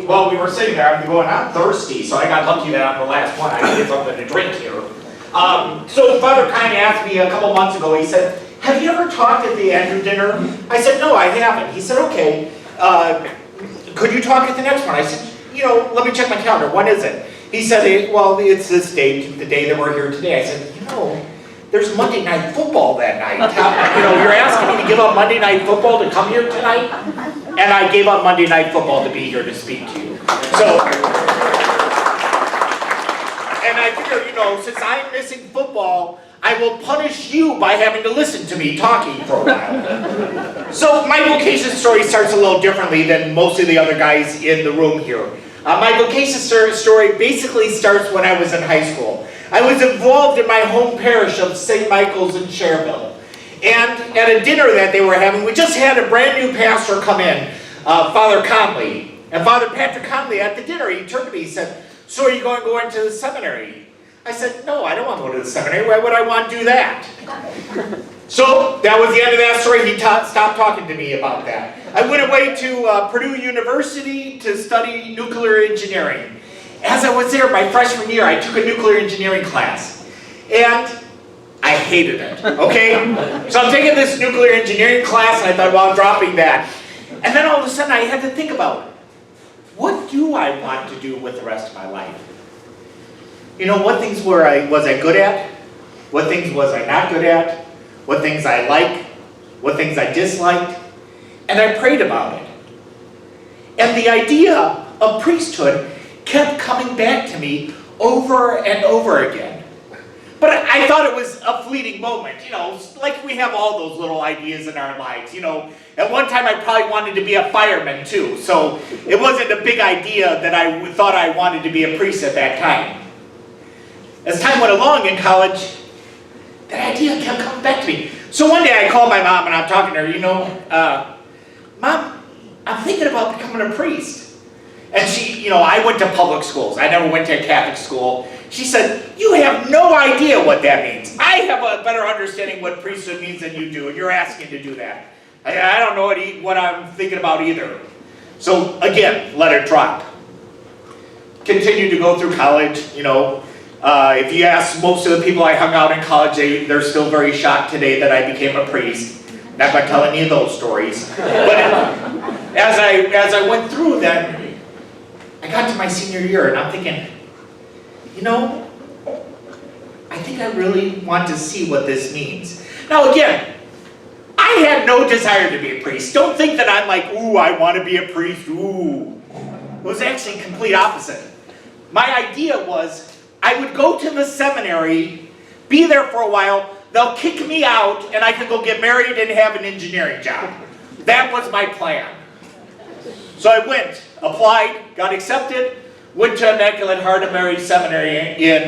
while we were sitting there, I'm going, I'm thirsty, so I got lucky that I'm the last one. I get something to drink here. So Father kind of asked me a couple months ago, he said, have you ever talked at the Andrew dinner? I said, no, I haven't. He said, okay, could you talk at the next one? I said, let me check my calendar. When is it? He said, well, it's this date, the day that we're here today. I said, there's Monday Night Football that night. You're asking me to give up Monday Night Football to come here tonight? And I gave up Monday Night Football to be here to speak to you. So, and I figure, since I'm missing football, I will punish you by having to listen to me talking for a while. So my vocation story starts a little differently than most of the other guys in the room here. My vocation story basically starts when I was in high school. I was involved in my home parish of St. Michael's in Cherville. And at a dinner that they were having, we just had a brand new pastor come in, Father Conley. And Father Patrick Conley at the dinner, he turned to me, he said, so are you going to go into the seminary? I said, no, I don't want to go to the seminary. Why would I want to do that? So that was the end of that story. He stopped talking to me about that. I went away to Purdue University to study nuclear engineering. As I was there, my freshman year, I took a nuclear engineering class. And I hated it, okay? So I'm taking this nuclear engineering class, and I thought, well, I'm dropping that. And then all of a sudden, I had to think about, what do I want to do with the rest of my life? What things was I good at? What things was I not good at? What things I liked? What things I disliked? And I prayed about it. And the idea of priesthood kept coming back to me over and over again. But I thought it was a fleeting moment, like we have all those little ideas in our lives, At one time I probably wanted to be a fireman too, so it wasn't a big idea that I thought I wanted to be a priest at that time. As time went along in college, that idea kept coming back to me. So one day I called my mom and I'm talking to her, Mom, I'm thinking about becoming a priest. And she, I went to public schools. I never went to a Catholic school. She said, you have no idea what that means. I have a better understanding what priesthood means than you do, and you're asking to do that. I don't know what I'm thinking about either. So again, let it drop. Continued to go through college, If you ask most of the people I hung out in college, they're still very shocked today that I became a priest. Not going to tell any of those stories. But as I went through that, I got to my senior year and I'm thinking, I think I really want to see what this means. Now again, I had no desire to be a priest. Don't think that I'm like, ooh, I want to be a priest, ooh. It was actually the complete opposite. My idea was, I would go to the seminary, be there for a while, they'll kick me out, and I can go get married and have an engineering job. That was my plan. So I went, applied, got accepted, went to Immaculate Heart of Mary Seminary in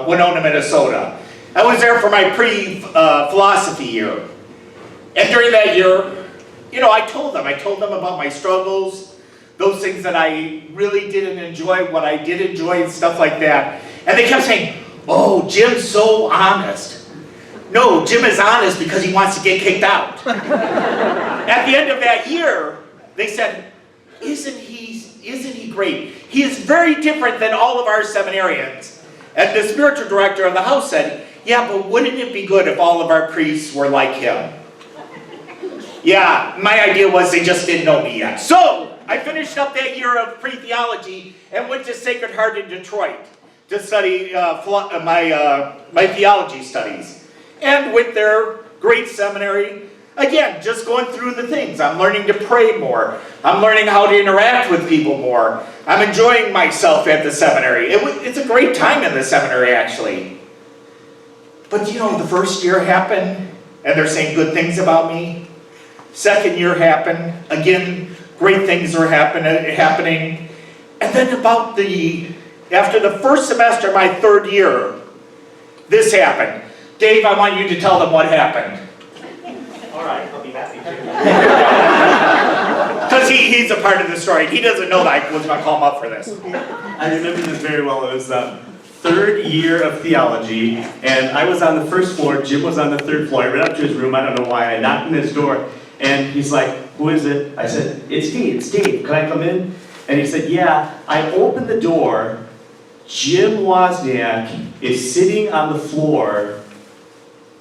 Winona, Minnesota. I was there for my pre-philosophy year. And during that year, I told them about my struggles, those things that I really didn't enjoy, what I did enjoy, and stuff like that. And they kept saying, oh, Jim's so honest. No, Jim is honest because he wants to get kicked out. At the end of that year, they said, isn't he great? He is very different than all of our seminarians. And the spiritual director of the house said, yeah, but wouldn't it be good if all of our priests were like him? Yeah, my idea was they just didn't know me yet. So, I finished up that year of pre-theology and went to Sacred Heart in Detroit to study my theology studies. And went there, great seminary. Again, just going through the things. I'm learning to pray more. I'm learning how to interact with people more. I'm enjoying myself at the seminary. It's a great time in the seminary, actually. But the first year happened, and they're saying good things about me. Second year happened. Again, great things are happening. And then after the first semester, my third year, this happened. Dave, I want you to tell them what happened. All right, I'll be happy to. Because he's a part of the story. He doesn't know that I was going to call him up for this. I remember this very well. It was the third year of theology, and I was on the first floor. Jim was on the third floor. I ran up to his room. I don't know why. I knocked on his door, and he's like, who is it? I said, it's Dave. Can I come in? And he said, yeah, I opened the door, Jim Wozniak is sitting on the floor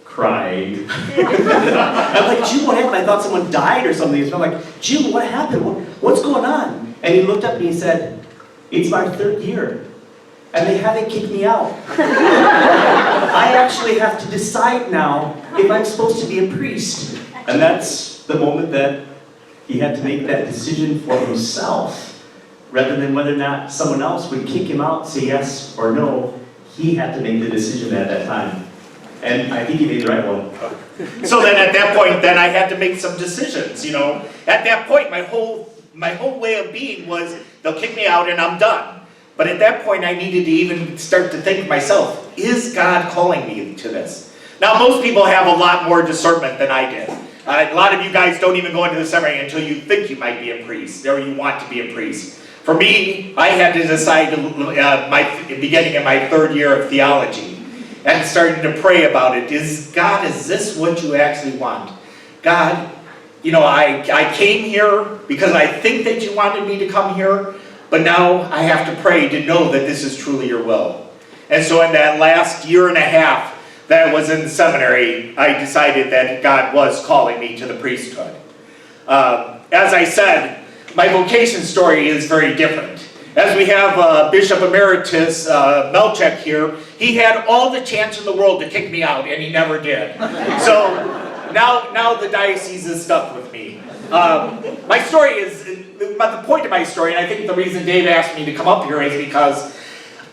crying. I'm like, Jim, what happened? I thought someone died or something. So I'm like, Jim, what happened? What's going on? And he looked up and he said, it's my 3rd year. And they haven't kicked me out. I actually have to decide now if I'm supposed to be a priest. And that's the moment that he had to make that decision for himself, rather than whether or not someone else would kick him out, say yes or no. He had to make the decision at that time. And I think he made the right one. So then at that point, then I had to make some decisions, you know. At that point, my whole way of being was, they'll kick me out and I'm done. But at that point, I needed to even start to think myself, is God calling me to this? Now, most people have a lot more discernment than I did. A lot of you guys don't even go into the seminary until you think you might be a priest, or you want to be a priest. For me, I had to decide beginning in my 3rd year of theology, and starting to pray about it. Is this what you actually want? God, you know, I came here because I think that you wanted me to come here, but now I have to pray to know that this is truly your will. And so in that last year and a half that I was in the seminary, I decided that God was calling me to the priesthood. As I said, my vocation story is very different. As we have Bishop Emeritus Melchek here, he had all the chance in the world to kick me out, and he never did. So now the diocese is stuck with me. My story is, but the point of my story, and I think the reason Dave asked me to come up here, is because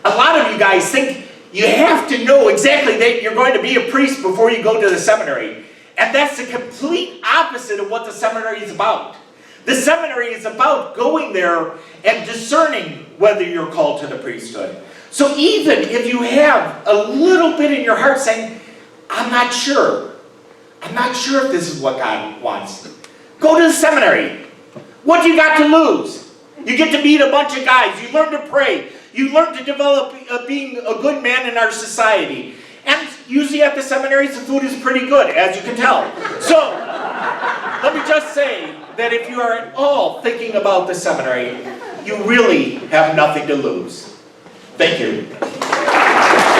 a lot of you guys think you have to know exactly that you're going to be a priest before you go to the seminary. And that's the complete opposite of what the seminary is about. The seminary is about going there and discerning whether you're called to the priesthood. So even if you have a little bit in your heart saying, I'm not sure if this is what God wants, go to the seminary. What do you got to lose? You get to meet a bunch of guys. You learn to pray. You learn to develop being a good man in our society. And usually at the seminaries, the food is pretty good, as you can tell. So, let me just say that if you are at all thinking about the seminary, you really have nothing to lose. Thank you.